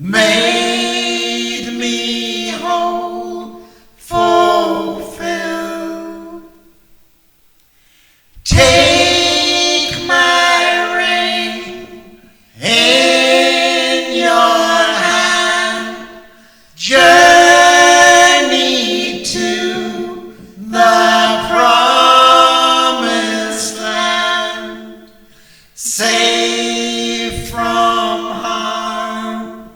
made me whole, fulfilled. Take my rein in your hand, journey to the promised land, safe from harm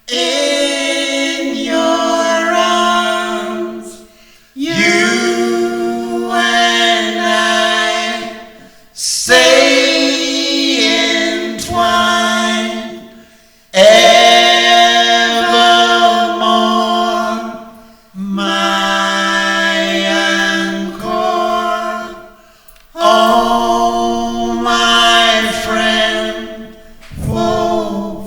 in your arms. You and I say entwined evermore, my anchor. Oh, my friend, fulfilled.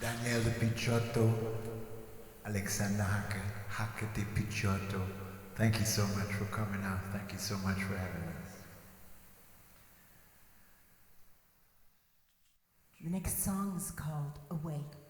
Danielle de Picciotto, Alexander Hacke, Hacke de Picciotto. Thank you so much for coming out. Thank you so much for having us. The next song is called Awake.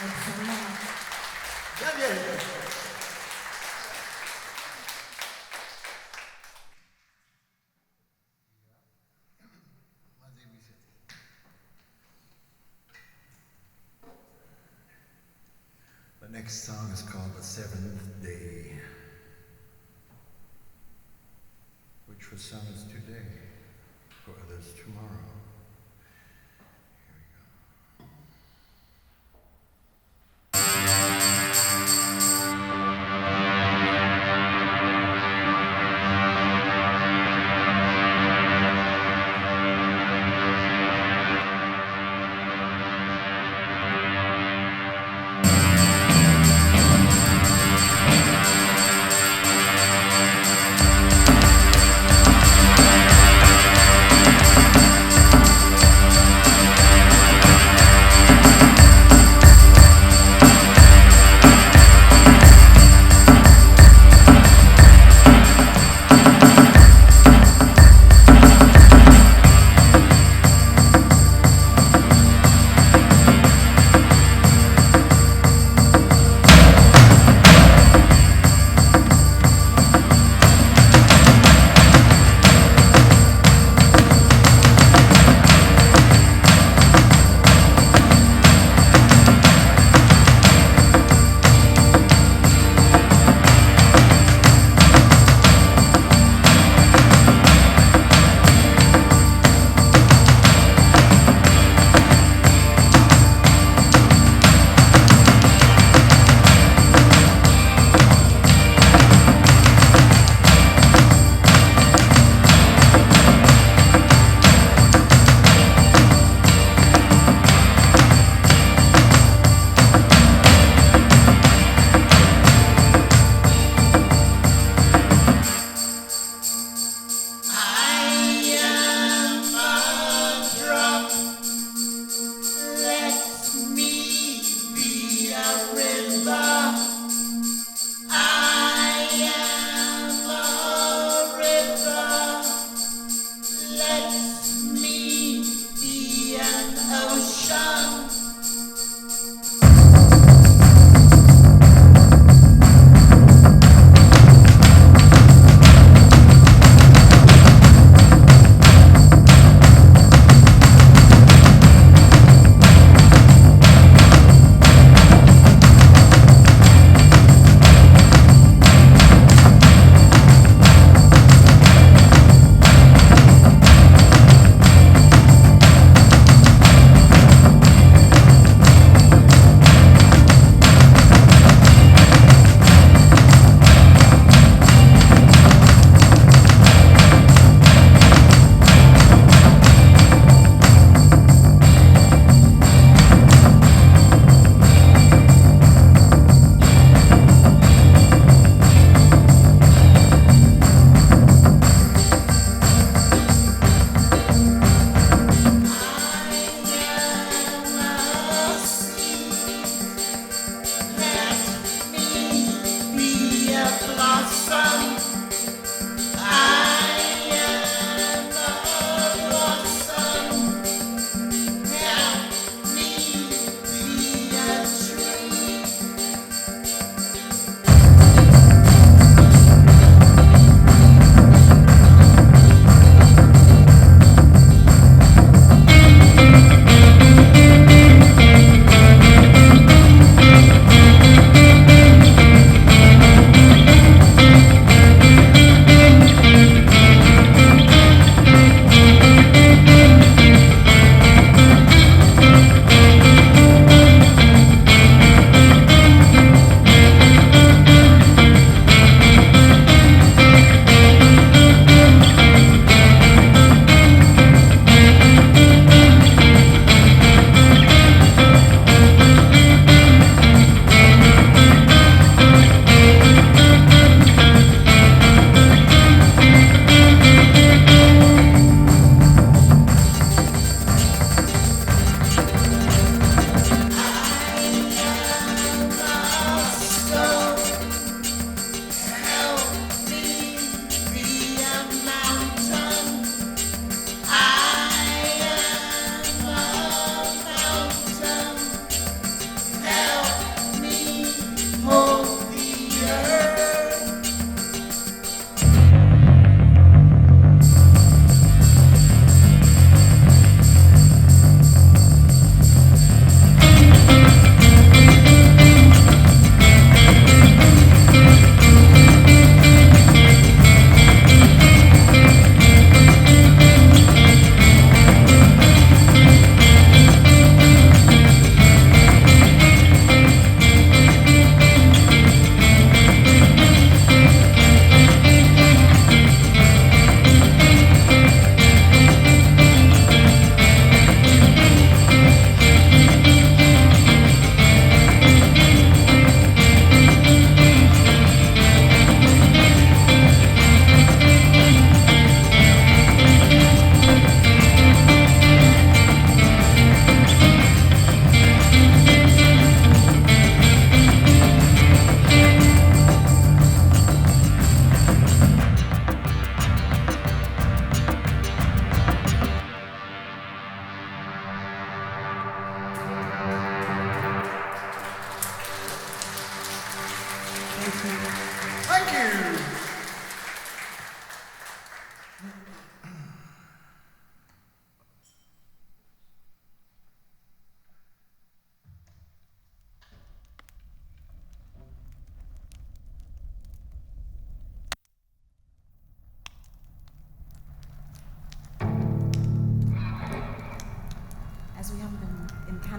Excellent. Danielle. The next song is called The Seventh Day, which for some is today, for others tomorrow.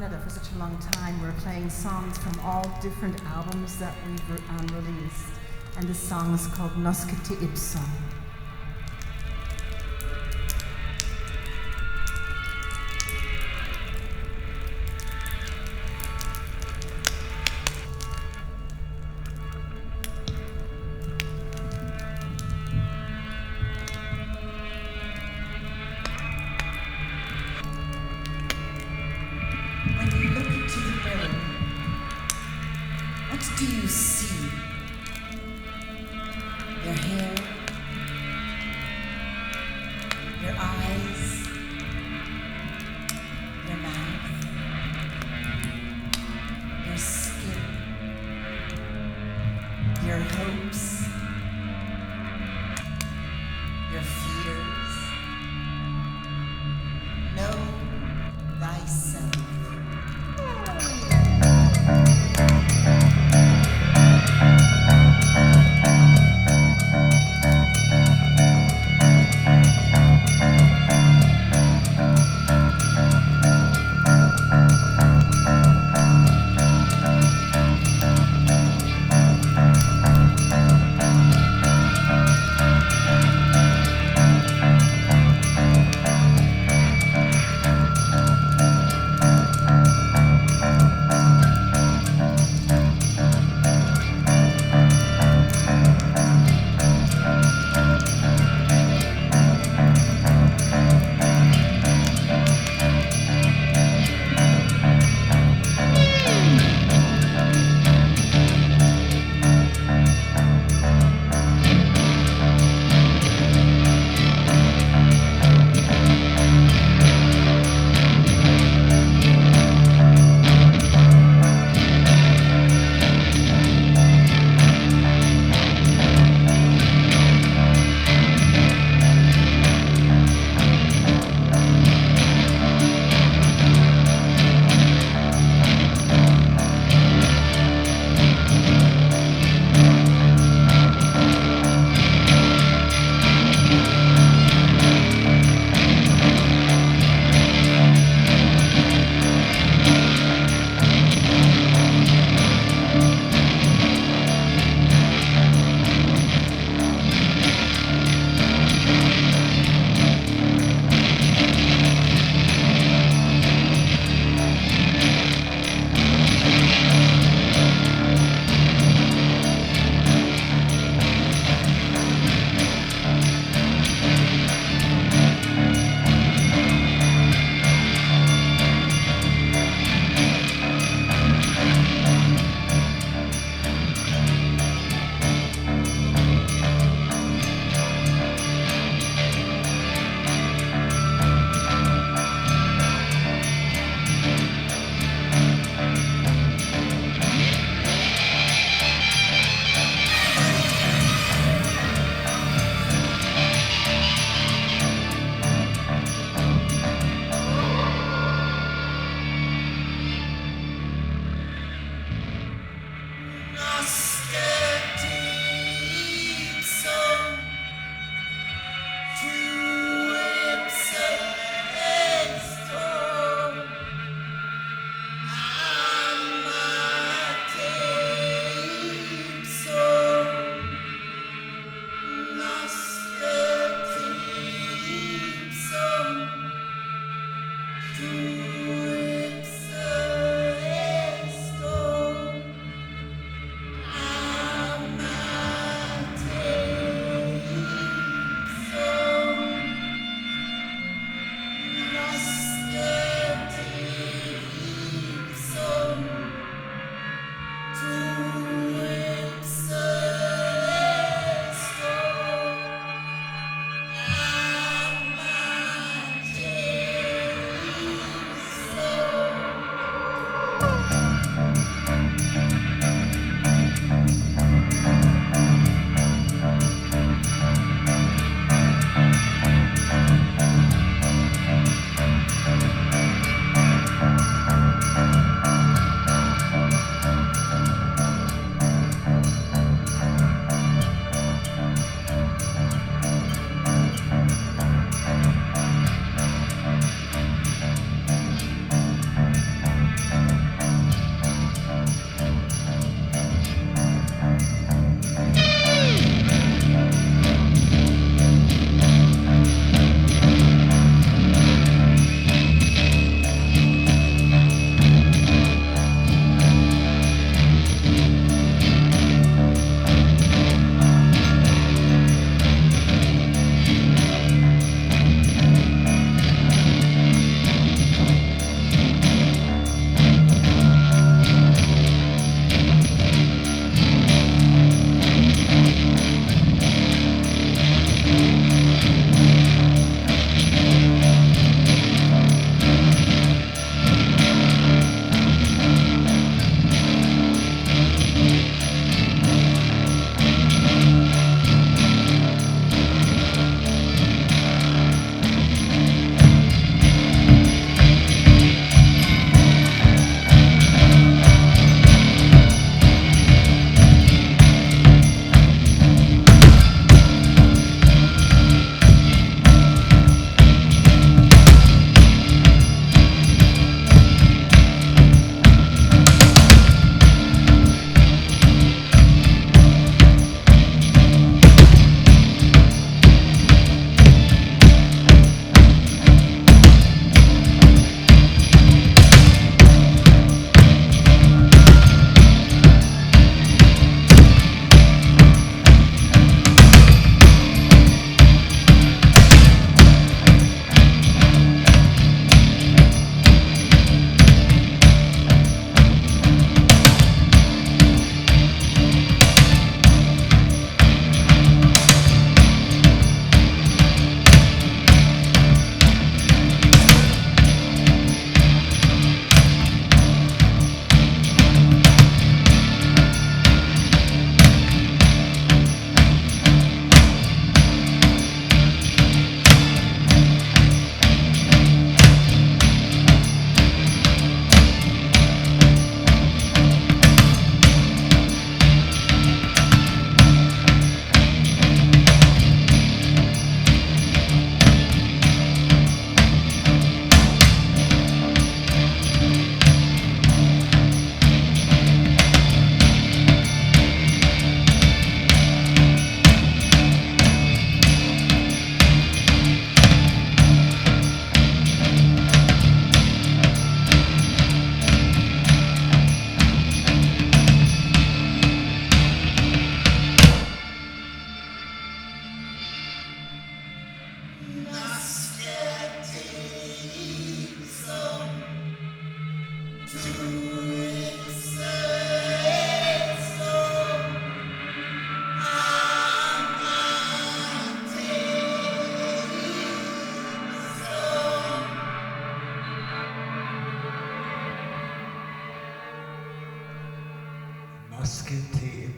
Canada for such a long time, we're playing songs from all different albums that we've released. And this song is called Hackedepicciotto. When you look into the mirror, what do you see? Your hair, your eyes, your mouth, your skin, your hopes, your fears. Know thyself.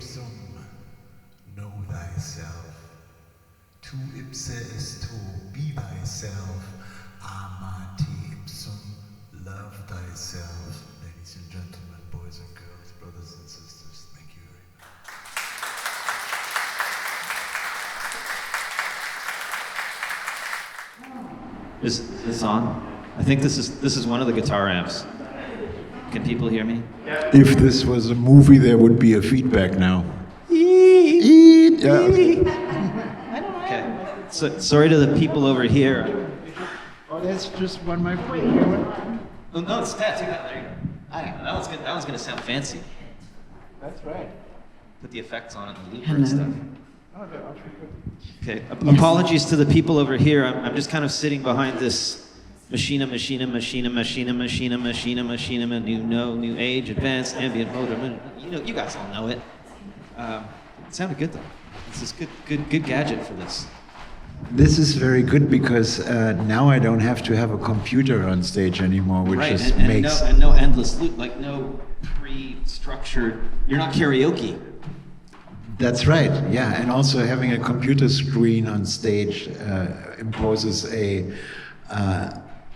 ipsum, know thyself. Tu ipse esto, be thyself. Ama te ipsum, love thyself. Ladies and gentlemen, boys and girls, brothers and sisters, thank you very much. Is this on? I think this is one of the guitar amps. Can people hear me? If this was a movie, there would be a feedback now. Yeah. Okay. So, sorry to the people over here. Oh, that's just one microphone. Oh, no, it's that. Take that. There you go. That one's good. That one's gonna sound fancy. That's right. Put the effects on it and the looper and stuff. Oh, they're actually good. Okay. Apologies to the people over here. I'm just kind of sitting behind this machina, new age, advanced ambient motor. You guys all know it. It sounded good though. This is good gadget for this. This is very good because now I don't have to have a computer on stage anymore, which right, just and makes... no endless loop, like no pre-structured, you're not karaoke. That's right, yeah. And also having a computer screen on stage imposes a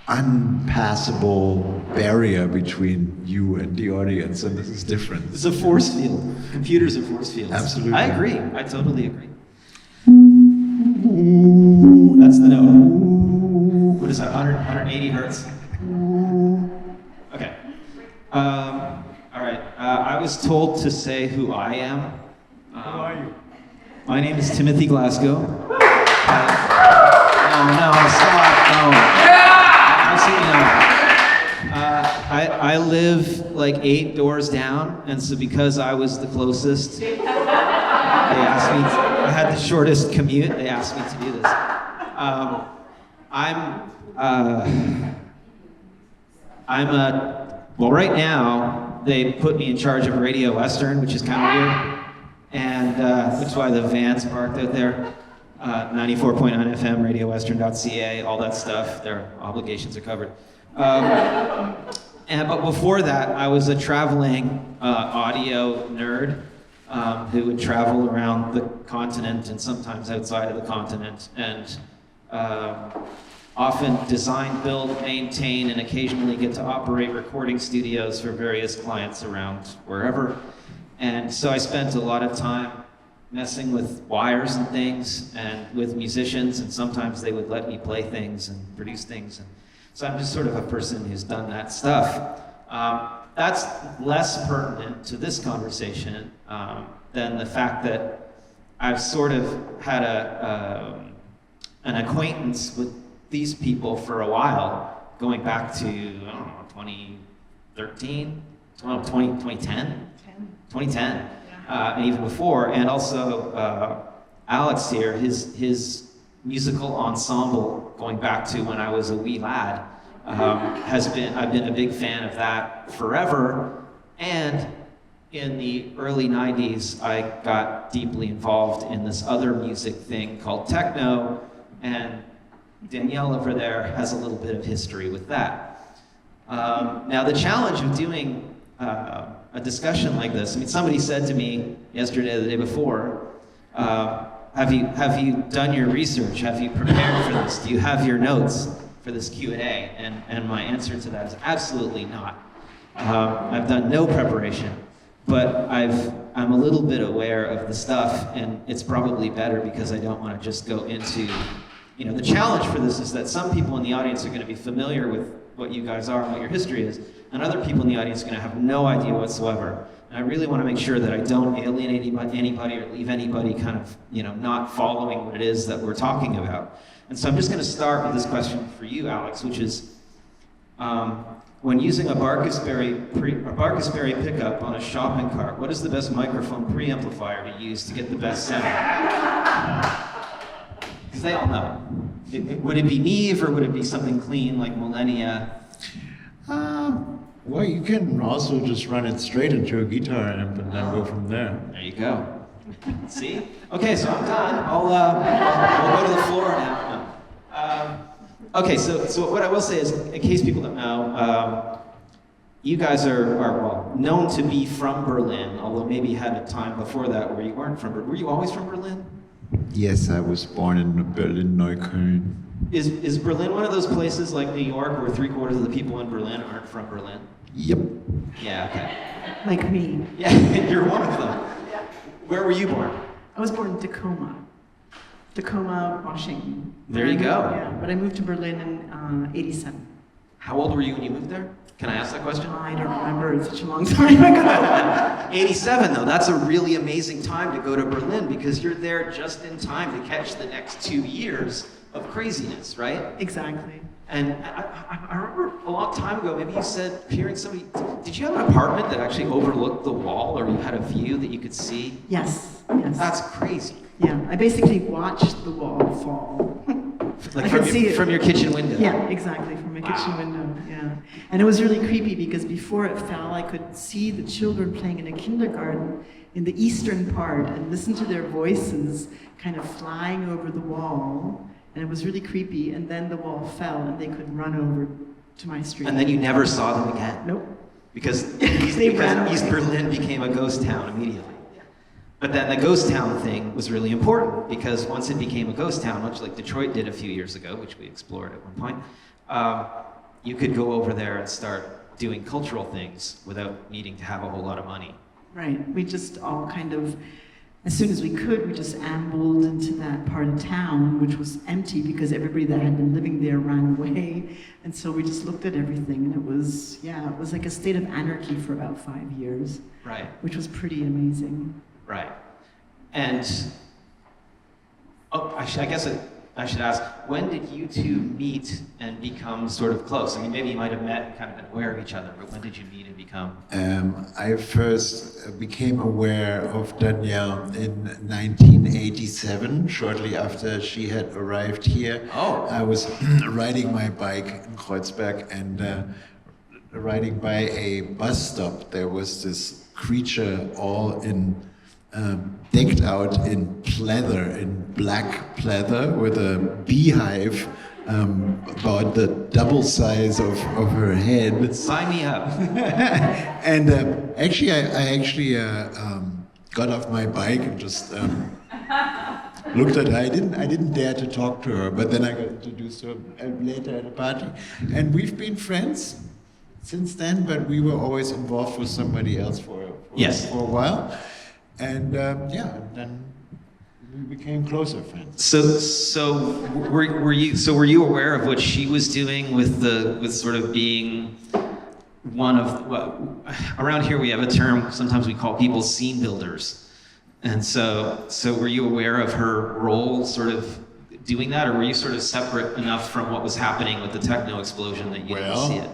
unpassable barrier between you and the audience, and this is different. It's a force field. Computers are force fields. Absolutely. I agree. I totally agree. That's the note. What is that, 180 hertz? Okay. All right. I was told to say who I am. Who are you? My name is Timothy Glasglow. No, stop. No. Absolutely not. I live like 8 doors down, and so because I was the closest, they asked me I had the shortest commute, they asked me to do this. Well, right now, they put me in charge of Radio Western, which is kind of weird, and which is why the van's parked out there. 94.9 FM, radiowestern.ca, all that stuff, their obligations are covered. But before that, I was a traveling audio nerd who would travel around the continent and sometimes outside of the continent, and often design, build, maintain, and occasionally get to operate recording studios for various clients around wherever. And so I spent a lot of time messing with wires and things and with musicians, and sometimes they would let me play things and produce things. And so I'm just sort of a person who's done that stuff. That's less pertinent to this conversation than the fact that I've sort of had an acquaintance with these people for a while, going back to, I don't know, 2013, 2010? 2010. And even before, and also Alex here, his musical ensemble, going back to when I was a wee lad, I've been a big fan of that forever. And in the early 90s, I got deeply involved in this other music thing called techno, and Danielle over there has a little bit of history with that. Now the challenge of doing a discussion like this, I mean, somebody said to me yesterday or the day before, have you done your research? Have you prepared for this? Do you have your notes for this Q&A? And my answer to that is absolutely not. I've done no preparation, but I'm a little bit aware of the stuff, and it's probably better because I don't want to just go into, the challenge for this is that some people in the audience are going to be familiar with what you guys are and what your history is, and other people in the audience are going to have no idea whatsoever. And I really want to make sure that I don't alienate anybody or leave anybody kind of, not following what it is that we're talking about. And so I'm just going to start with this question for you, Alex, which is, when using a Barkasberry pickup on a shopping cart, what is the best microphone preamplifier to use to get the best sound? Because they all know. Would it be Neve, or would it be something clean like Millennia? Well, you can also just run it straight into a guitar amp and then go from there. There you go. See? Okay, so I'm done. We'll go to the floor now. Okay, so what I will say is, in case people don't know, you guys are well, known to be from Berlin, although maybe you had a time before that where you weren't from Berlin. Were you always from Berlin? Yes, I was born in Berlin, Neukölln. Is Berlin one of those places like New York where 3/4 of the people in Berlin aren't from Berlin? Yep. Yeah, okay. Like me. Yeah, you're one of them. Where were you born? I was born in Tacoma, Washington. There you go. Yeah, but I moved to Berlin in '87. How old were you when you moved there? Can I ask that question? I don't remember, it's such a long time ago. 87 though, that's a really amazing time to go to Berlin because you're there just in time to catch the next 2 years of craziness, right? Exactly. And I remember a long time ago, maybe you said, hearing somebody, did you have an apartment that actually overlooked the wall or you had a view that you could see? Yes. That's crazy. Yeah, I basically watched the wall fall. Like I could see it from your kitchen window. Yeah, exactly, from my kitchen window, yeah. And it was really creepy because before it fell, I could see the children playing in a kindergarten in the eastern part and listen to their voices kind of flying over the wall. And it was really creepy, and then the wall fell and they could run over to my street. And then you never saw them again? Nope. Because ran East away. Berlin became a ghost town immediately. But then the ghost town thing was really important because once it became a ghost town, much like Detroit did a few years ago, which we explored at one point, you could go over there and start doing cultural things without needing to have a whole lot of money. Right, we just all kind of, as soon as we could, we just ambled into that part of town, which was empty because everybody that had been living there ran away. And so we just looked at everything, and it was like a state of anarchy for about 5 years. Right. Which was pretty amazing. Right. And I guess I should ask, when did you two meet and become sort of close? I mean, maybe you might have met and kind of been aware of each other, but when did you meet and become? I first became aware of Danielle in 1987, shortly after she had arrived here. Oh. I was riding my bike in Kreuzberg and riding by a bus stop. There was this creature all in decked out in pleather, in black pleather, with a beehive about the double size of her head. Sign me up. And actually, I got off my bike and just looked at her. I didn't dare to talk to her, but then I got introduced to her later at a party, and we've been friends since then. But we were always involved with somebody else for a while. And then we became closer friends. So were you aware of what she was doing with sort of being one of, well, around here we have a term sometimes we call people scene builders, and so were you aware of her role sort of doing that, or were you sort of separate enough from what was happening with the techno explosion that you didn't see it?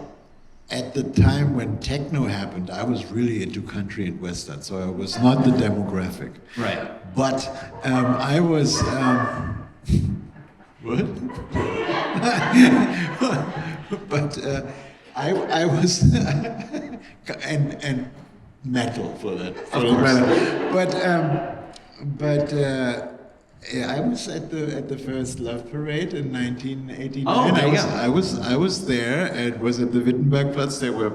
At the time when techno happened, I was really into country and western, so I was not the demographic. Right. But I was what? But I was and metal for that. Of course. But I was at the first Love Parade in 1989. Oh, there you go. I was there. It was at the Wittenbergplatz. There were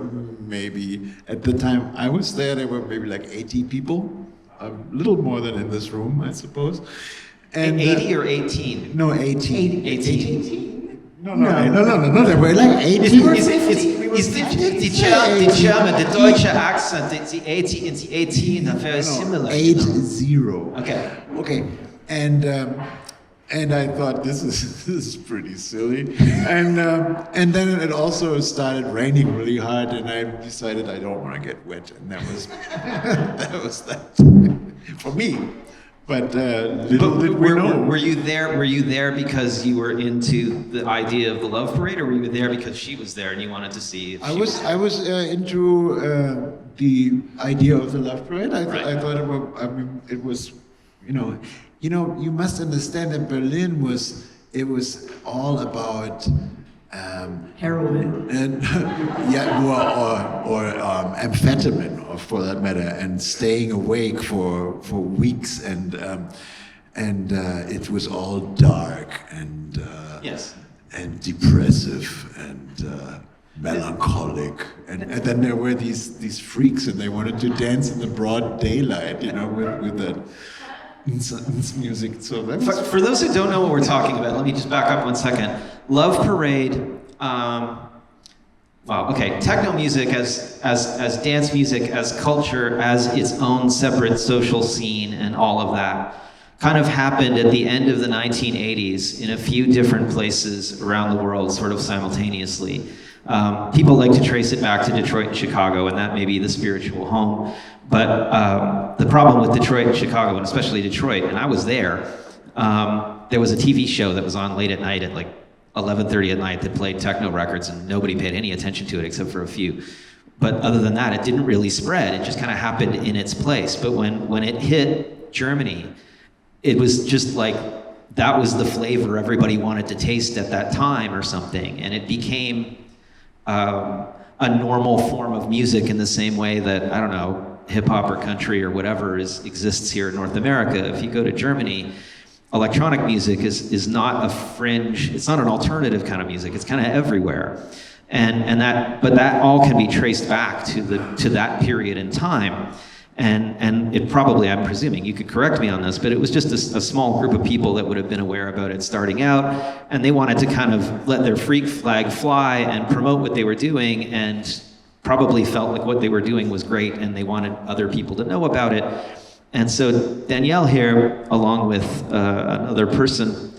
maybe, at the time I was there were maybe like 80 people, a little more than in this room, I suppose. And 80 or 18? No, 18. 18. No, there were like 80. Is the German, the Deutsche accent, the 80 and the 18 are very similar. 80. Okay. And I thought this is pretty silly, and then it also started raining really hard, and I decided I don't want to get wet, and that was that for me. But little did we know. Were you there because you were into the idea of the Love Parade, or were you there because she was there and you wanted to see if I was into the idea of the Love Parade. I thought it was, you must understand that Berlin was all about heroin and or amphetamine, or for that matter, and staying awake for weeks, and it was all dark and yes, and depressive, and melancholic, and then there were these freaks, and they wanted to dance in the broad daylight, with that music. So that was For those who don't know what we're talking about, let me just back up 1 second. Love Parade. Techno music as dance music, as culture, as its own separate social scene, and all of that kind of happened at the end of the 1980s in a few different places around the world, sort of simultaneously. People like to trace it back to Detroit and Chicago, and that may be the spiritual home. But the problem with Detroit and Chicago, and especially Detroit, and I was there was a TV show that was on late at night at like 11:30 at night that played techno records, and nobody paid any attention to it except for a few. But other than that, it didn't really spread. It just kind of happened in its place. But when it hit Germany, it was just like that was the flavor everybody wanted to taste at that time or something. And it became a normal form of music in the same way that, I don't know, hip hop or country or whatever exists here in North America. If you go to Germany, electronic music is not a fringe, it's not an alternative kind of music, it's kind of everywhere. But that all can be traced back to that period in time. And it probably, I'm presuming, you could correct me on this, but it was just a small group of people that would have been aware about it starting out, and they wanted to kind of let their freak flag fly and promote what they were doing, and probably felt like what they were doing was great, and they wanted other people to know about it. And so Danielle here, along with another person,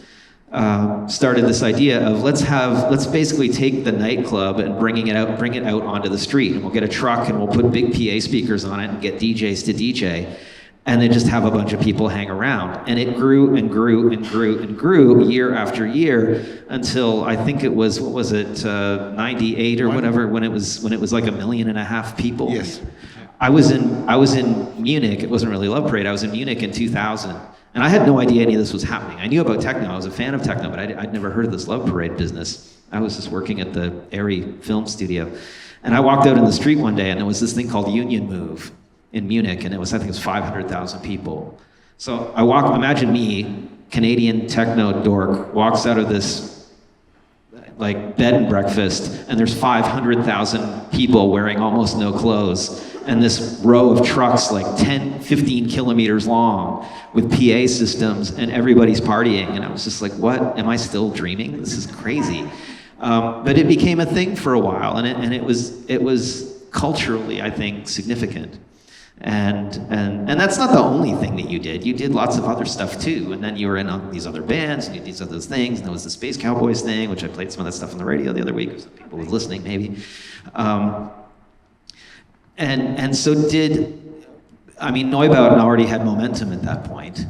started this idea of let's basically take the nightclub and bring it out onto the street, and we'll get a truck and we'll put big PA speakers on it and get DJs to DJ, and then just have a bunch of people hang around. And it grew and grew and grew and grew year after year until I think it was 98 or whatever, when it was like 1.5 million people. Yes. I was in Munich. It wasn't really Love Parade. I was in Munich in 2000. And I had no idea any of this was happening. I knew about techno. I was a fan of techno, but I'd never heard of this Love Parade business. I was just working at the Airy film studio. And I walked out in the street one day, and there was this thing called Union Move in Munich, and I think it was 500,000 people. So imagine me, Canadian techno dork, walks out of this like bed and breakfast, and there's 500,000 people wearing almost no clothes, and this row of trucks like 10, 15 kilometers long with PA systems, and everybody's partying. And I was just like, what? Am I still dreaming? This is crazy. But it became a thing for a while, and it was culturally, I think, significant. And that's not the only thing that you did. You did lots of other stuff too. And then you were in on these other bands, and you did these other things. And there was the Space Cowboys thing, which I played some of that stuff on the radio the other week. Some people were listening, maybe. Neubauten already had momentum at that point.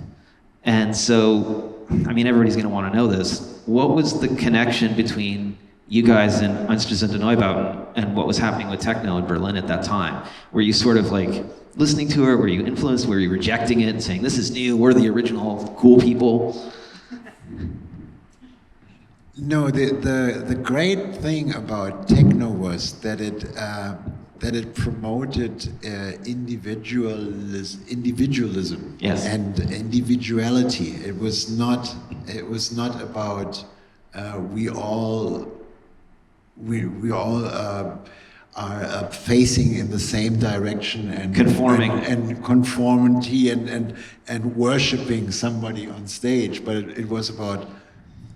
And so, everybody's going to want to know this. What was the connection between you guys in Unstrittende Neubauten and what was happening with techno in Berlin at that time? Were you sort of like listening to it? Were you influenced? Were you rejecting it and saying, this is new, we're the original cool people? No, the great thing about techno was that it promoted individualism Yes. and individuality. It was not about we all are facing in the same direction and Conforming. and conformity and worshiping somebody on stage, but it was about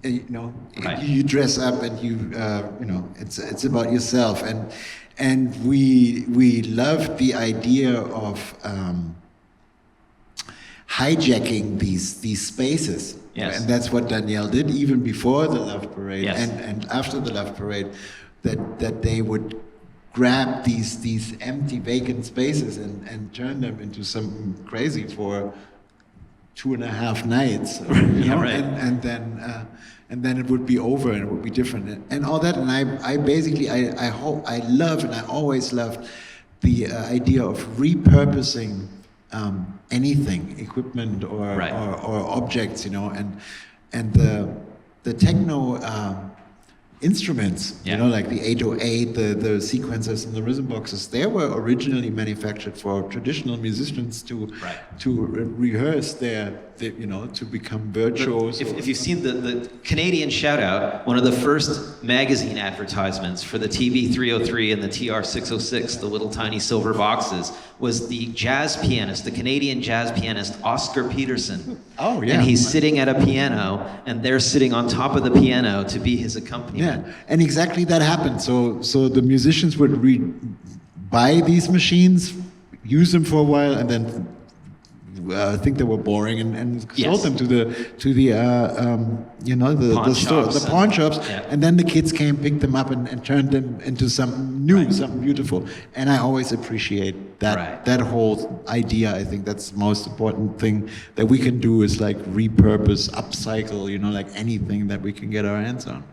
Right. you dress up and it's about yourself, and we loved the idea of hijacking these spaces. Yes. And that's what Danielle did even before the Love Parade. Yes. And after the Love Parade, that they would grab these empty vacant spaces and turn them into something crazy for 2.5 nights. Yeah, right. And then it would be over and it would be different and all that. And I basically love, and I always loved the idea of repurposing anything, equipment or Right. or objects, and the techno instruments, Yeah. you know, like the 808, the sequencers and the rhythm boxes, they were originally manufactured for traditional musicians to rehearse their, you know, to become virtuos. If you've seen the Canadian shout-out, one of the first magazine advertisements for the TB303 and the TR606, the little tiny silver boxes, was the jazz pianist, the Canadian jazz pianist Oscar Peterson. Oh, yeah. And he's sitting at a piano, and they're sitting on top of the piano to be his accompaniment. Yeah, and exactly that happened. So the musicians would buy these machines, use them for a while, and then think they were boring and sold them to the you know, the pawn shops, Yeah. and then the kids came, picked them up, and turned them into something new, something beautiful. And I always appreciate that that whole idea. I think that's the most important thing that we can do is like repurpose, upcycle, you know, like anything that we can get our hands on.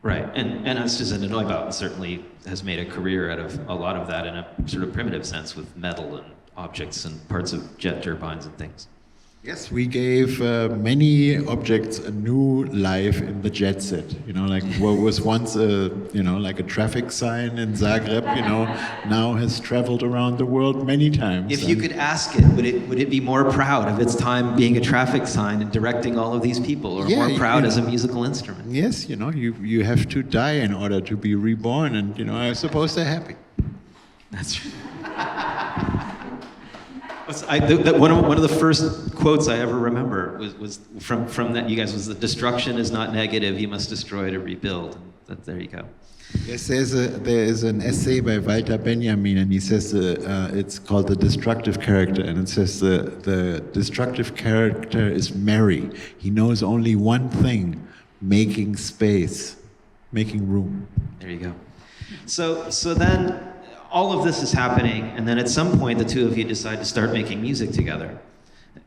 Right, and Einstürzende Neubauten certainly has made a career out of a lot of that in a sort of primitive sense with metal and objects and parts of jet turbines and things. Yes, we gave many objects a new life in the jet set. You know, like what was once a, you know, like a traffic sign in Zagreb, you know, now has traveled around the world many times. If you could ask it, would it be more proud of its time being a traffic sign and directing all of these people, or more proud as a musical instrument? Yes, you know, you have to die in order to be reborn, and you know, I suppose they're happy. That's true. One of the first quotes I ever remember was from that you guys was, the destruction is not negative, you must destroy to rebuild. There you go. Yes, there is an essay by Walter Benjamin, and he says it's called The Destructive Character, and it says the destructive character is merry. He knows only one thing: making space, making room. There you go. So then all of this is happening, and then at some point the two of you decide to start making music together.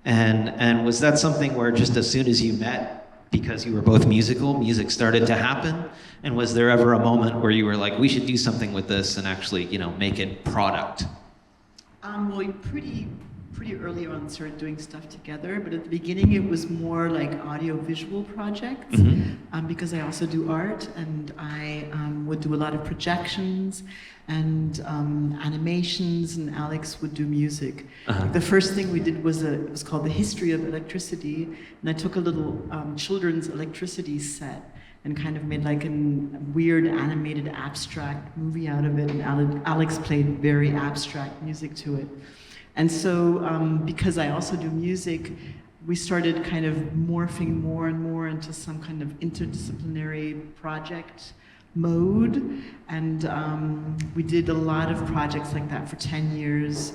And was that something where just as soon as you met, because you were both musical, music started to happen? And was there ever a moment where you were like, we should do something with this and actually, you know, make it product? Well, we pretty early on started doing stuff together, but at the beginning it was more like audio-visual projects, because I also do art, and I would do a lot of projections and animations, and Alex would do music. The first thing we did was it was called The History of Electricity, and I took a little children's electricity set and kind of made like a weird animated abstract movie out of it, and Alex played very abstract music to it. And so, because I also do music, we started kind of morphing more and more into some kind of interdisciplinary project mode, and we did a lot of projects like that for 10 years.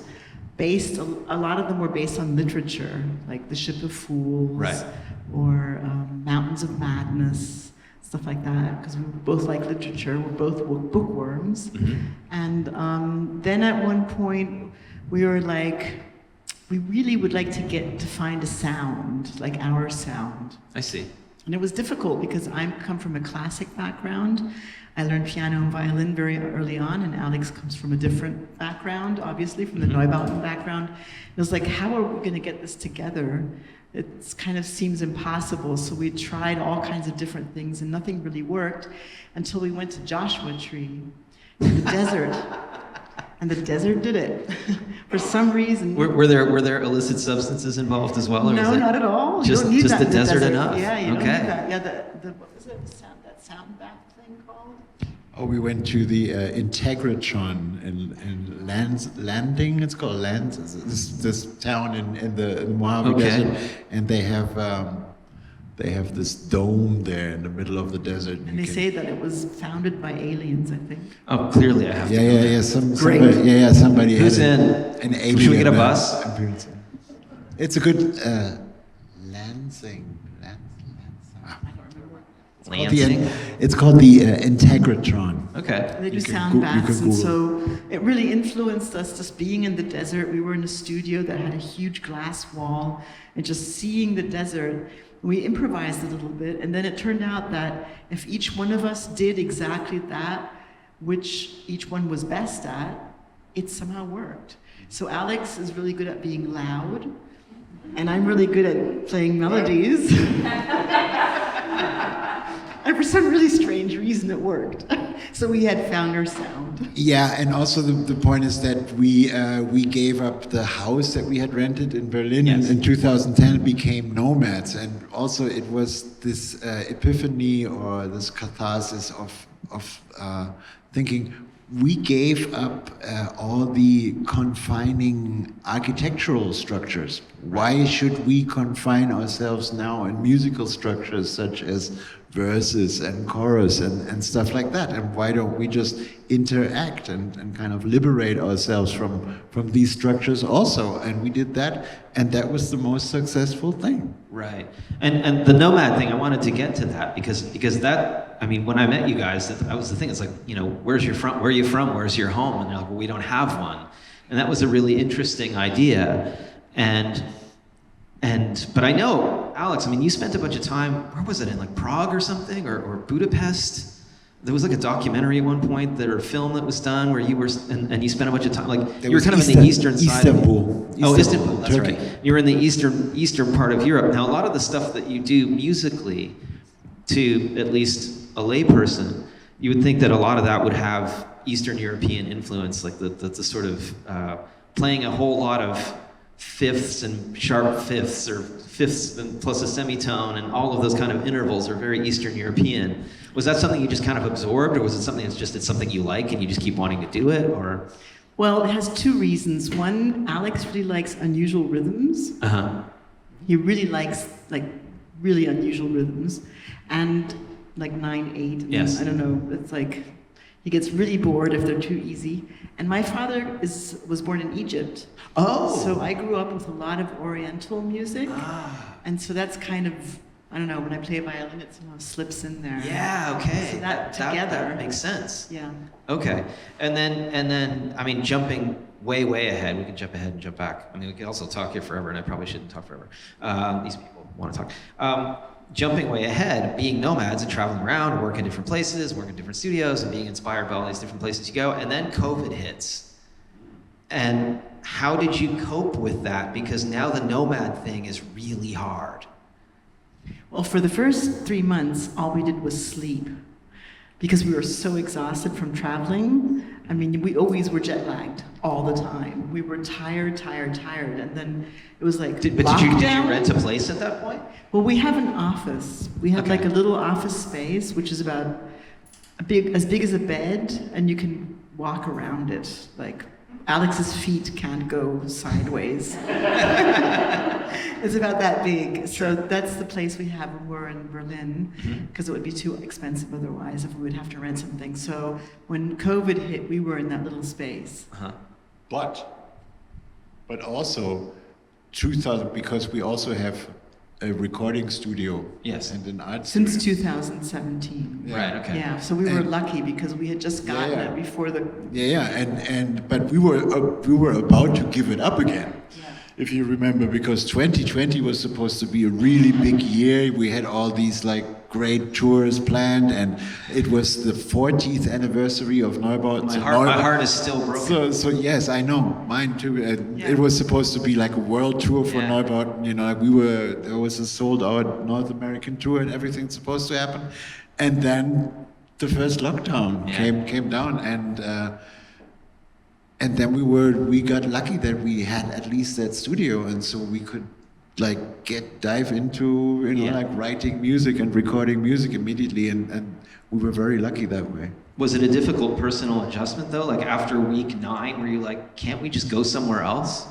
A lot of them were based on literature, like The Ship of Fools, or Mountains of Madness, stuff like that, because we both like literature, we're both bookworms. And then at one point, we were like, we really would like to find a sound, like our sound. I see. And it was difficult because I come from a classic background. I learned piano and violin very early on, and Alex comes from a different background, obviously, from the Neubauten background. It was like, how are we going to get this together? It kind of seems impossible. So we tried all kinds of different things, and nothing really worked until we went to Joshua Tree in the desert. And the desert did it. For some reason. Were there illicit substances involved as well? Or No, not at all. You Just, don't need just that the in desert enough? Yeah, you okay. don't need that. Yeah, what was it? That sound bath thing called? Oh, we went to the Integratron in Landing. It's called this town in the Mojave Desert, and they have this dome there in the middle of the desert. And they say that it was founded by aliens, I think. Oh, clearly I have to. Yeah. Somebody. Who's had in? An alien. Should we get a bus? It's a good Lansing. Lansing? It's called the Integratron. Okay. They do You can sound baths, and Google. so it really influenced us. Just being in the desert, we were in a studio that had a huge glass wall, and just seeing the desert, we improvised a little bit, and then it turned out that if each one of us did exactly that, which each one was best at, it somehow worked. So Alex is really good at being loud, and I'm really good at playing melodies. And for some really strange reason, it worked. So we had found our sound. Yeah, and also the point is that we gave up the house that we had rented in Berlin in 2010, became nomads, and also it was this epiphany or this catharsis of thinking. We gave up all the confining architectural structures. Why should we confine ourselves now in musical structures such as verses and chorus and stuff like that? And why don't we just interact and kind of liberate ourselves from these structures also? And we did that, and that was the most successful thing. Right. And the nomad thing, I wanted to get to that because that, I mean, when I met you guys, that was the thing. It's like, you know, where are you from? Where's your home? And they're like, well, we don't have one. And that was a really interesting idea. But I know, Alex, I mean, you spent a bunch of time, where was it, in like Prague or something, or Budapest? There was like a documentary at one point, or a film that was done where you were, and you spent a bunch of time, like, you were kind of in the eastern side. Istanbul, that's right. You were in the eastern part of Europe. Now, a lot of the stuff that you do musically, to at least a layperson, you would think that a lot of that would have Eastern European influence, like the sort of playing a whole lot of fifths and sharp fifths, or fifths and plus a semitone, and all of those kind of intervals are very Eastern European. Was that something you just kind of absorbed, or was it something that's just, it's something you like and you just keep wanting to do it, or? Well, it has two reasons. One, Alex really likes unusual rhythms. He really likes like really unusual rhythms, and like 9/8. Yes. I don't know. It's like he gets really bored if they're too easy. And my father was born in Egypt. Oh. So I grew up with a lot of Oriental music, and so that's kind of, I don't know, when I play a violin, it somehow slips in there. Yeah. Okay. So that together that makes sense. Yeah. Okay. And then I mean, jumping way ahead, we can jump ahead and jump back. I mean, we could also talk here forever, and I probably shouldn't talk forever. These people want to talk. Jumping way ahead, being nomads and traveling around, working in different places, working in different studios, and being inspired by all these different places you go, and then COVID hits. And how did you cope with that? Because now the nomad thing is really hard. Well, for the first 3 months, all we did was sleep, because we were so exhausted from traveling. I mean, we always were jet lagged all the time. We were tired, and then it was like Did you rent a place at that point? Well, we have an office. We have like a little office space, which is about as big as a bed, and you can walk around it. Like, Alex's feet can't go sideways. It's about that big. So that's the place we have when we're in Berlin, because it would be too expensive otherwise if we would have to rent something. So when COVID hit, we were in that little space. But also 2000, because we also have a recording studio. Yes. And an art Since studio. 2017. Yeah. Right. Okay. Yeah, so we were lucky because we had just gotten it before the. But we were about to give it up again. Yeah. If you remember, because 2020 was supposed to be a really big year. We had all these like great tours planned, and it was the 40th anniversary of Neubauten. My heart is still broken. So yes, I know, mine too. It was supposed to be like a world tour for Neubauten. You know, like there was a sold-out North American tour, and everything's supposed to happen. And then the first lockdown came down, and then we got lucky that we had at least that studio, and so we could like dive into like writing music and recording music immediately, and we were very lucky that way. Was it a difficult personal adjustment though? Like after week 9, were you like, can't we just go somewhere else?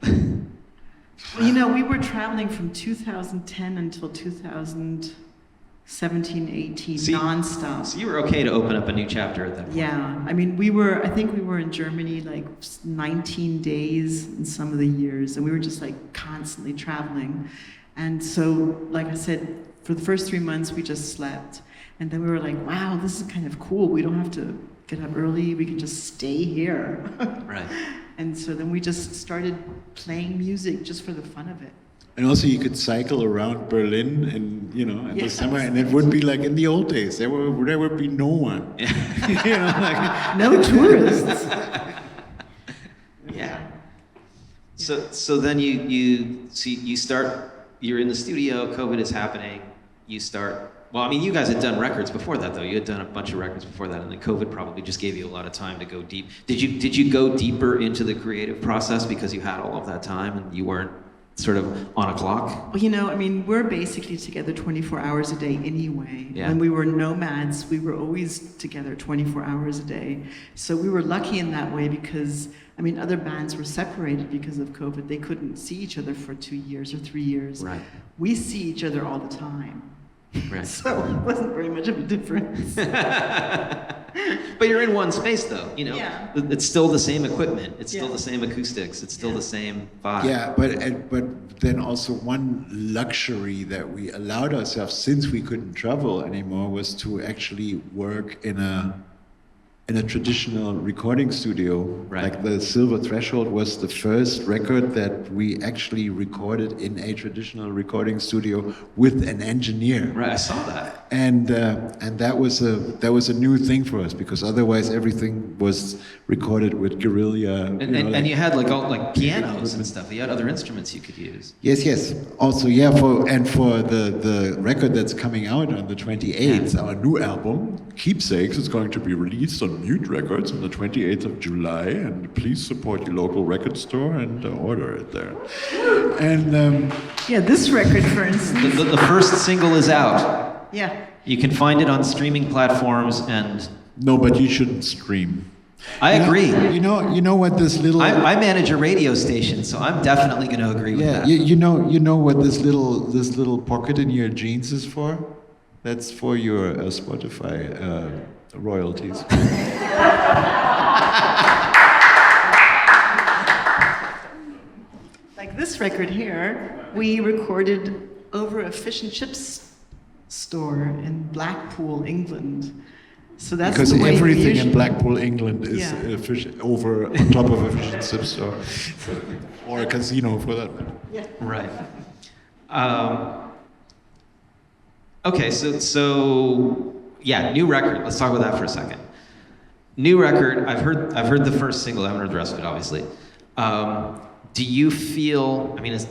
Well, you know, we were traveling from 2010 until 2017, 18, nonstop. So you were okay to open up a new chapter at that point. Yeah, I mean, I think we were in Germany like 19 days in some of the years, and we were just like constantly traveling. And so, like I said, for the first 3 months, we just slept. And then we were like, wow, this is kind of cool. We don't have to get up early. We can just stay here. Right. And so then we just started playing music just for the fun of it. And also, you could cycle around Berlin in the summer, and it would be like in the old days. There would be no one. No tourists. Yeah. So then you're in the studio. COVID is happening. You start. Well, I mean, you guys had done records before that, though. You had done a bunch of records before that, and then COVID probably just gave you a lot of time to go deep. Did you go deeper into the creative process because you had all of that time and you weren't sort of on a clock? Well, you know, I mean, we're basically together 24 hours a day anyway. Yeah. When we were nomads, we were always together 24 hours a day. So we were lucky in that way because, I mean, other bands were separated because of COVID. They couldn't see each other for 2 years or 3 years. Right. We see each other all the time. Right. So it wasn't very much of a difference. But you're in one space, though. You know, Yeah. It's still the same equipment. It's still Yeah. the same acoustics. It's still the same vibe. Yeah, but then also one luxury that we allowed ourselves, since we couldn't travel anymore, was to actually work in a traditional recording studio. Right. Like the Silver Threshold was the first record that we actually recorded in a traditional recording studio with an engineer. Right. I saw that. And that was a new thing for us, because otherwise everything was recorded with guerrilla. And you had like pianos and stuff. You had other instruments you could use. Yes. Also, yeah, for the record that's coming out on the 28th, our new album, Keepsakes, is going to be released on Mute Records on the 28th of July, and please support your local record store and order it there. And Yeah, this record, for instance. The first single is out. Yeah. You can find it on streaming platforms, and no, but you shouldn't stream. I agree. You know what this little I manage a radio station, so I'm definitely going to agree with that. you know what this little pocket in your jeans is for? That's for your Spotify royalties. Like this record here, we recorded over a fish and chips store in Blackpool, England. So that's Because the way we everything usually- in Blackpool, England is Yeah. over on top of a fish and chip store. Or a casino for that matter. Yeah. Right. Okay, so yeah, new record. Let's talk about that for a second. New record. I've heard the first single. I haven't heard the rest of it, obviously. Do you feel? I mean, as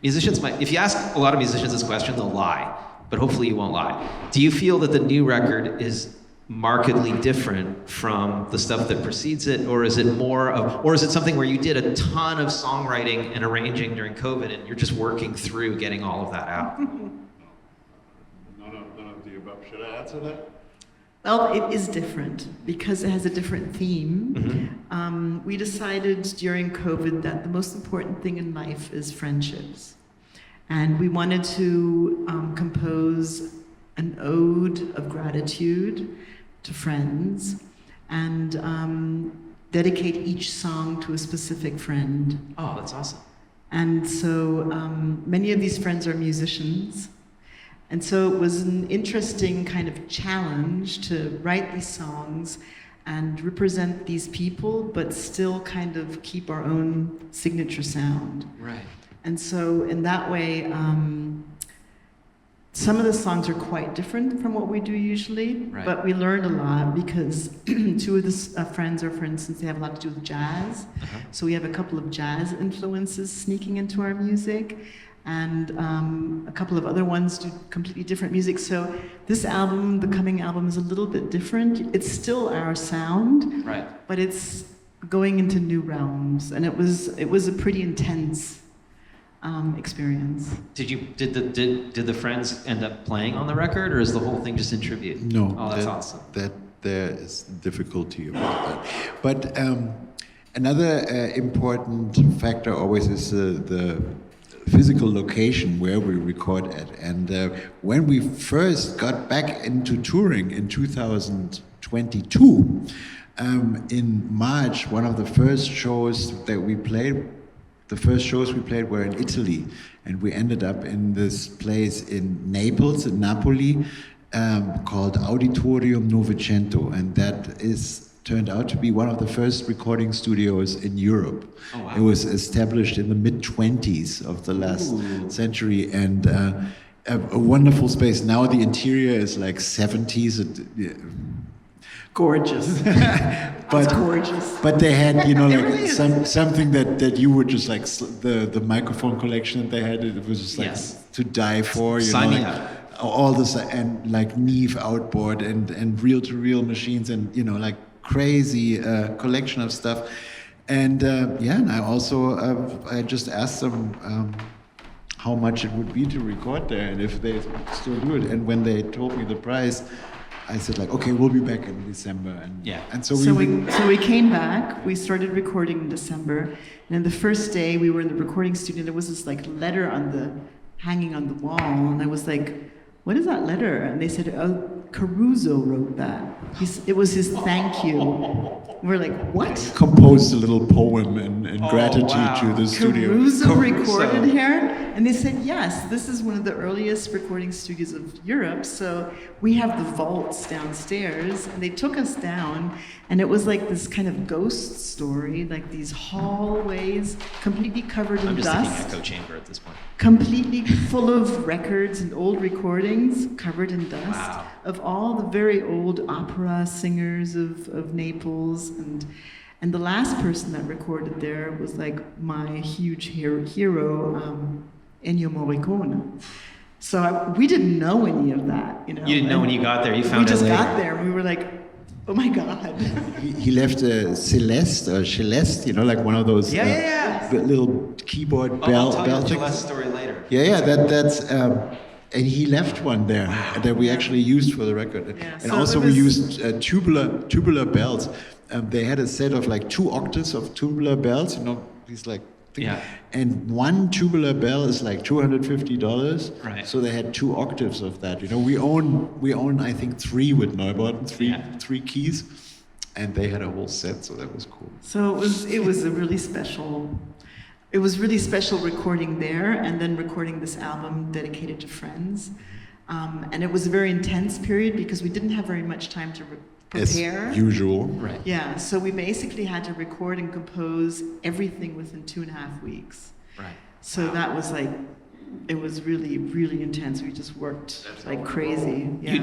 musicians might. If you ask a lot of musicians this question, they'll lie. But hopefully, you won't lie. Do you feel that the new record is markedly different from the stuff that precedes it, or is it or is it something where you did a ton of songwriting and arranging during COVID, and you're just working through getting all of that out? None of the above. Should I answer that? Well, it is different because it has a different theme. Mm-hmm. We decided during COVID that the most important thing in life is friendships. And we wanted to compose an ode of gratitude to friends and dedicate each song to a specific friend. Oh, that's awesome. And so many of these friends are musicians. And so it was an interesting kind of challenge to write these songs and represent these people, but still kind of keep our own signature sound. Right. And so in that way, some of the songs are quite different from what we do usually, Right. but we learned a lot because two of the friends are, for instance, they have a lot to do with jazz. Uh-huh. So we have a couple of jazz influences sneaking into our music, and a couple of other ones do completely different music. So this album, the coming album, is a little bit different. It's still our sound, Right. but it's going into new realms, and it was a pretty intense experience. Did the friends end up playing on the record, or is the whole thing just in tribute? No. Oh, that's awesome. That there is difficulty about that. But another important factor always is the physical location where we record at. And when we first got back into touring in 2022, in March, one of the first shows we played were in Italy, and we ended up in this place in Naples, in Napoli, called Auditorium Novecento, and that turned out to be one of the first recording studios in Europe. Oh, wow. It was established in the mid-20s of the last century, and a wonderful space. Now the interior is like 70s. Gorgeous. But gorgeous. But they had, like really is. something that you would just like the microphone collection that they had. It was just like Yes. to die for. Sign me like, up. all this and like Neve outboard and reel-to-reel machines and like crazy collection of stuff. And and I also I just asked them how much it would be to record there and if they still do it. And when they told me the price, I said like, okay, we'll be back in December. And so we came back. We started recording in December, and then the first day we were in the recording studio. There was this like letter hanging on the wall, and I was like, "What is that letter?" And they said, "Oh, Caruso wrote that. It was his thank you." We're like, "What?" Composed a little poem in gratitude to the studio. Caruso recorded here, and they said, "Yes, this is one of the earliest recording studios of Europe. So we have the vaults downstairs." And they took us down, and it was like this kind of ghost story, like these hallways completely covered in I'm just dust. thinking echo chamber at this point. Completely full of records and old recordings covered in dust of all the very old opera singers of Naples. And the last person that recorded there was like my huge hero, Ennio Morricone. So we didn't know any of that, You didn't know when you got there. You found we it just later. got there and we were like, oh my God. He left a Celeste, like one of those little keyboard bell I'll tell you the things. last story later. That's and he left one there that we actually used for the record. Yeah, And so also it we was- used tubular bells. They had a set of like 2 octaves of tubular bells, these like things. Yeah. And one tubular bell is like $250. Right. So they had 2 octaves of that. We own I think 3 with Neubauten, three keys, and they had a whole set, so that was cool. So it was a really special. It was really special recording there, and then recording this album dedicated to friends. And it was a very intense period because we didn't have very much time to prepare. As usual. Right. Yeah, so we basically had to record and compose everything within 2.5 weeks. Right. So that was like, it was really, really intense. We just worked like crazy. Yeah.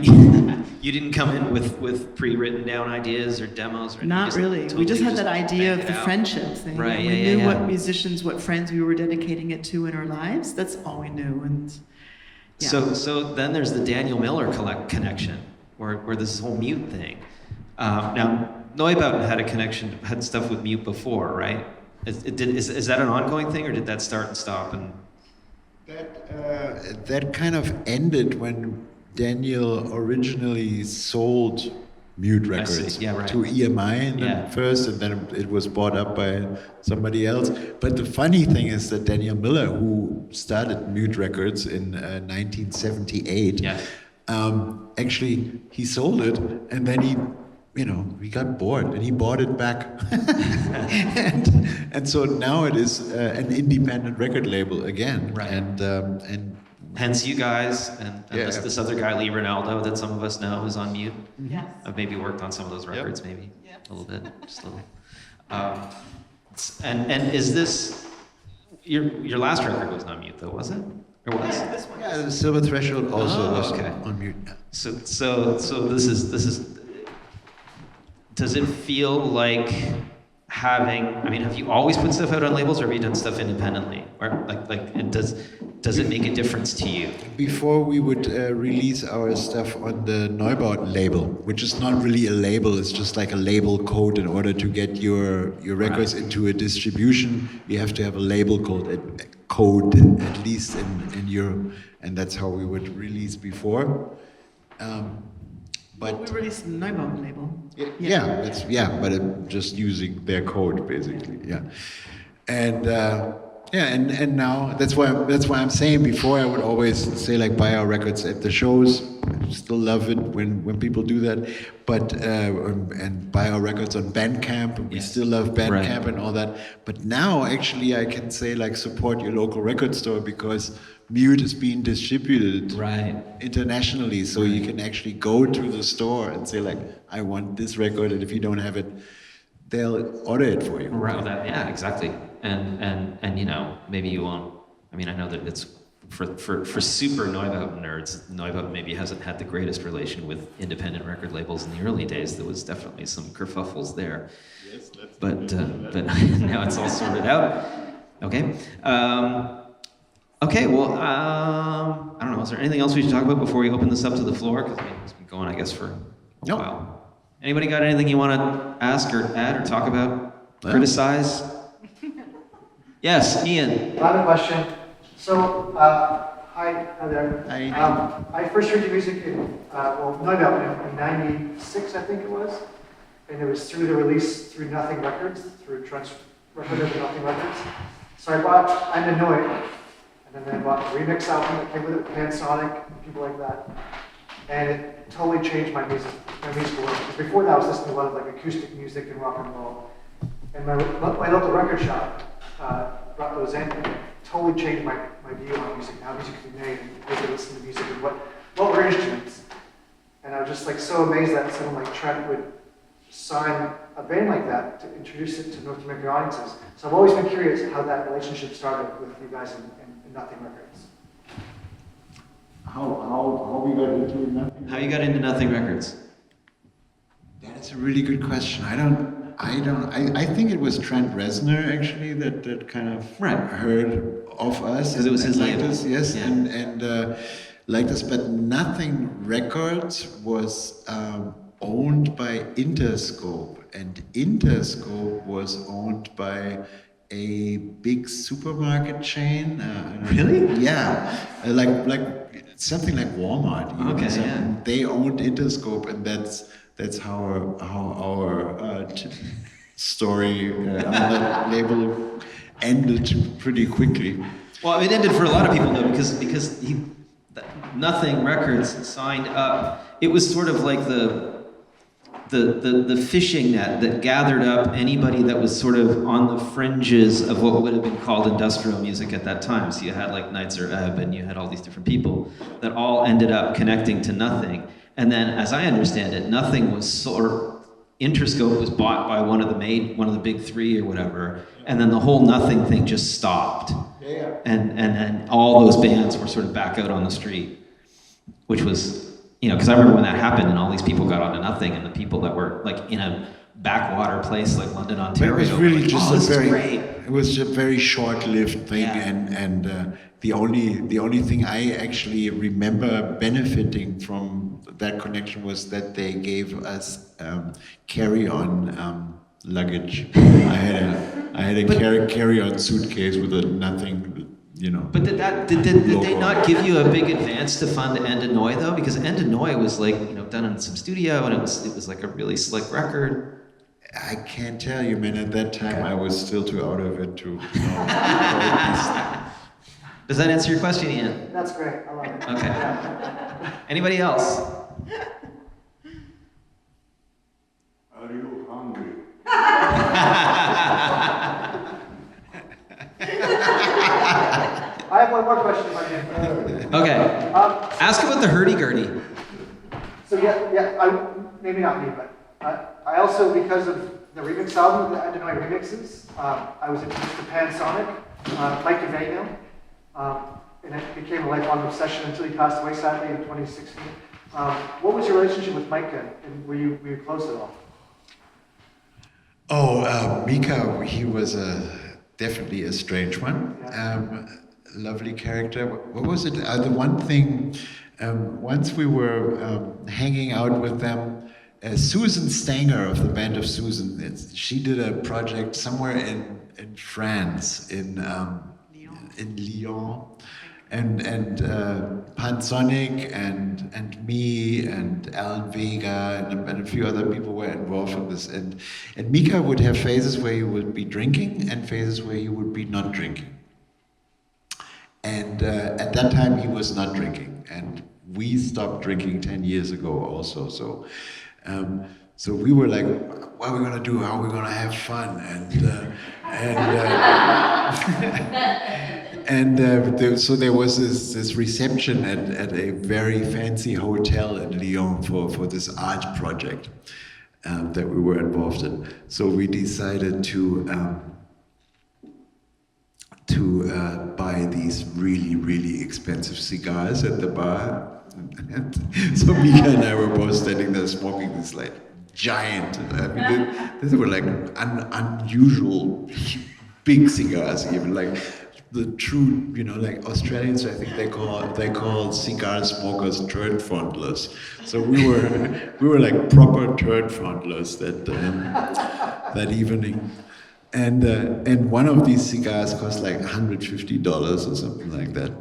You didn't come in with pre-written down ideas or demos or anything? Not really. We just had that idea of banged the it out. friendship thing. Right, And yeah, we yeah, knew yeah. what musicians, what friends we were dedicating it to in our lives. That's all we knew. And yeah. So then there's the Daniel Miller connection, where this whole mute thing. Now Neubauten had stuff with mute before, right? Is that an ongoing thing, or did that start and stop? And That kind of ended when Daniel originally sold Mute Records Yeah, right. to EMI first, and then it was bought up by somebody else. But the funny thing is that Daniel Miller, who started Mute Records in 1978, actually he sold it, and then he got bored and he bought it back. and so now it is an independent record label again. Right. And hence you guys and Yeah. this other guy, Lee Ronaldo, that some of us know is on mute. Yes. I've maybe worked on some of those records, maybe a little bit, just a little. And is this your last record was on mute though, was it? Or was? This one. yeah, the Silver Threshold also was okay. on Mute. So this is. Does it feel like having? I mean, have you always put stuff out on labels, or have you done stuff independently? Or and does it make a difference to you? Before we would release our stuff on the Neubauten label, which is not really a label, it's just like a label code. In order to get your records into a distribution, you have to have a label code at least in Europe, and that's how we would release before. But we released the Neubauten label. But just using their code basically, and and now that's why I'm saying before I would always say like buy our records at the shows. I still love it when people do that, but and buy our records on Bandcamp. We still love Bandcamp and all that. But now actually I can say like support your local record store because Mute is being distributed internationally, so you can actually go to the store and say like, I want this record, and if you don't have it, they'll order it for you. Right. Yeah, exactly. And maybe you won't. I mean, I know that it's for super Neubauten nerds. Neubauten maybe hasn't had the greatest relation with independent record labels in the early days. There was definitely some kerfuffles there. Yes, but now it's all sorted out. Okay. Okay, well, I don't know. Is there anything else we should talk about before we open this up to the floor? Because it's been going, I guess, for a while. Anybody got anything you want to ask or add or talk about? Criticize? Yes, Ian. I have a question. So, hi there. Hi. I first heard your music in, Neubauten in 96, I think it was. And it was through the release through Nothing Records, through record of Nothing Records. So I bought I'm Annoyed, and then I bought the remix album that came with it, Pansonic, and people like that. And it totally changed my musical world. Because before that I was listening to a lot of like acoustic music and rock and roll. And my local record shop brought those in, and it totally changed my view on music, how music can be made, and how to listen to music, and what were instruments. And I was just like so amazed that someone like Trent would sign a band like that to introduce it to North American audiences. So I've always been curious how that relationship started with you guys in Nothing Records. How we got into Nothing? How you got into Nothing Records? That's a really good question. I think it was Trent Reznor actually that kind of heard of us. Because it was his liked label. us, yes, Yeah. and liked us. But Nothing Records was owned by Interscope, and Interscope was owned by a big supermarket chain. Really? Yeah, like something like Walmart. You know, Okay, so yeah. They owned Interscope, and that's how our story on that label ended pretty quickly. Well, it ended for a lot of people though, because Nothing Records signed up. It was sort of like the fishing net that gathered up anybody that was sort of on the fringes of what would have been called industrial music at that time. So you had like Nitzer Ebb, and you had all these different people that all ended up connecting to Nothing. And then, as I understand it, Nothing was sort of, Interscope was bought by one of the big three or whatever, and then the whole Nothing thing just stopped. Yeah. And then all those bands were sort of back out on the street, which was, because I remember when that happened and all these people got onto Nothing, and the people that were like in a backwater place like London, Ontario. It was really just this is great. It was a very short-lived thing, Yeah. and the only thing I actually remember benefiting from that connection was that they gave us carry-on luggage. I had a carry-on suitcase with a Nothing. But did they not give you a big advance to fund End Annoy though? Because End Annoy was like done in some studio, and it was like a really slick record. I can't tell you, man. At that time, I was still too out of it to know. Does that answer your question, Ian? That's great. I love it. Okay. Yeah. Anybody else? Are you hungry? I have one more question if I can. Okay. Ask about the hurdy-gurdy. So maybe not me, but I also, because of the remix album, the End Annoy remixes, I was introduced to Pansonic, Mike DeVano, and it became a lifelong obsession until he passed away sadly in 2016. What was your relationship with Mike then, and were you close at all? Oh, Mika, he was definitely a strange one. Lovely character. What was it? The one thing, once we were hanging out with them, Susan Stanger of the band of Susan, she did a project somewhere in France, in Lyon, and Pansonic and me and Alan Vega and a few other people were involved in this. And Mika would have phases where he would be drinking and phases where he would be not drinking. And at that time he was not drinking, and we stopped drinking 10 years ago also. So we were like, what are we gonna do? How are we gonna have fun? So there was this reception at a very fancy hotel in Lyon for this art project that we were involved in. So we decided to buy these really, really expensive cigars at the bar. So Mika and I were both standing there smoking this like giant, these were like unusual big cigars, even like the true, like Australians, I think they call cigar smokers turd fondlers. So we were like proper turd fondlers that evening. And one of these cigars cost like $150 or something like that,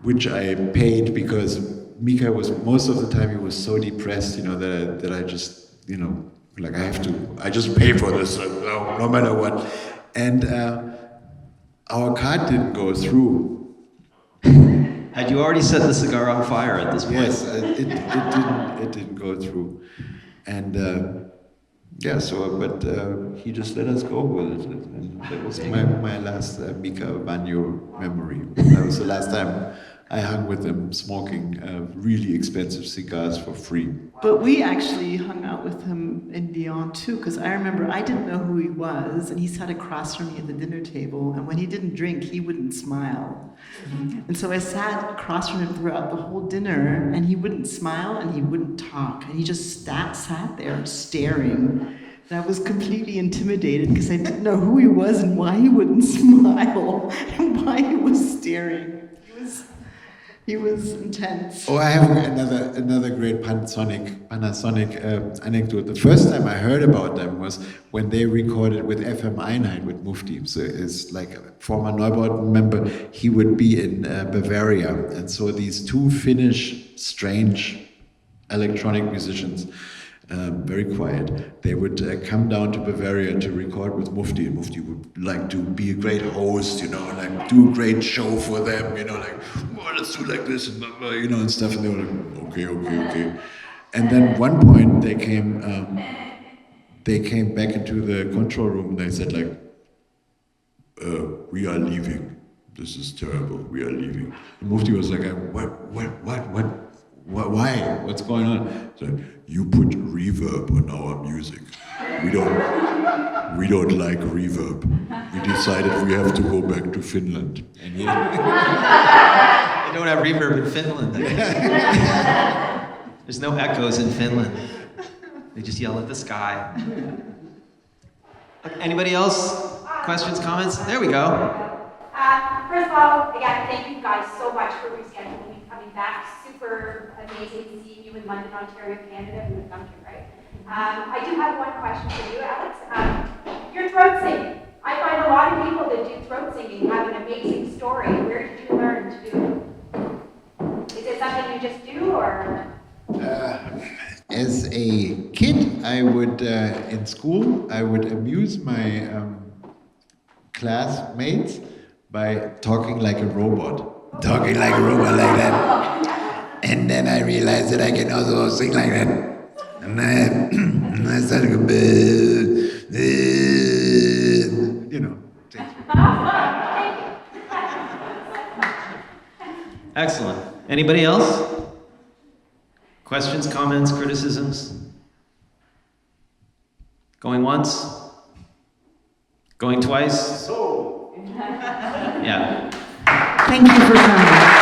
which I paid because Mika was, most of the time he was so depressed, that I just, like I just pay for this, no matter what. And our card didn't go through. Had you already set the cigar on fire at this point? Yes, it didn't go through. And but he just let us go with it. And that was my last Mika Banyo memory. That was the last time I hung with him smoking really expensive cigars for free. But we actually hung out with him in Lyon too, because I remember I didn't know who he was, and he sat across from me at the dinner table, and when he didn't drink, he wouldn't smile. And so I sat across from him throughout the whole dinner, and he wouldn't smile, and he wouldn't talk, and he just sat there staring. And I was completely intimidated because I didn't know who he was and why he wouldn't smile, and why he was staring. He was intense. Oh, I have another great Panasonic anecdote. The first time I heard about them was when they recorded with FM Einheit with Mufti. So it's like a former Neubauten member. He would be in Bavaria, and so these two Finnish strange electronic musicians, very quiet. They would come down to Bavaria to record with Mufti, and Mufti would like to be a great host, like do a great show for them, like, oh, let's do like this, and blah, blah, and stuff. And they were like, okay. And then one point they came back into the control room and they said like, we are leaving. This is terrible. We are leaving. And Mufti was like, what? Why? What's going on? So, you put reverb on our music. We don't like reverb. We decided we have to go back to Finland. And They don't have reverb in Finland. There's no echoes in Finland. They just yell at the sky. Anybody else? Questions, comments? There we go. First of all, again, thank you guys so much for rescheduling and coming back. Super amazing seeing you in London, Ontario, Canada, in the country, right? I do have one question for you, Alex. Your throat singing. I find a lot of people that do throat singing have an amazing story. Where did you learn to do it? Is it something you just do, or? As a kid, I would, in school, I would amuse my classmates by talking like a robot. Talking like a robot like that. And then I realized that I can also sing like that. And I started to Excellent. Anybody else? Questions, comments, criticisms? Going once? Going twice? Yeah. Thank you for coming.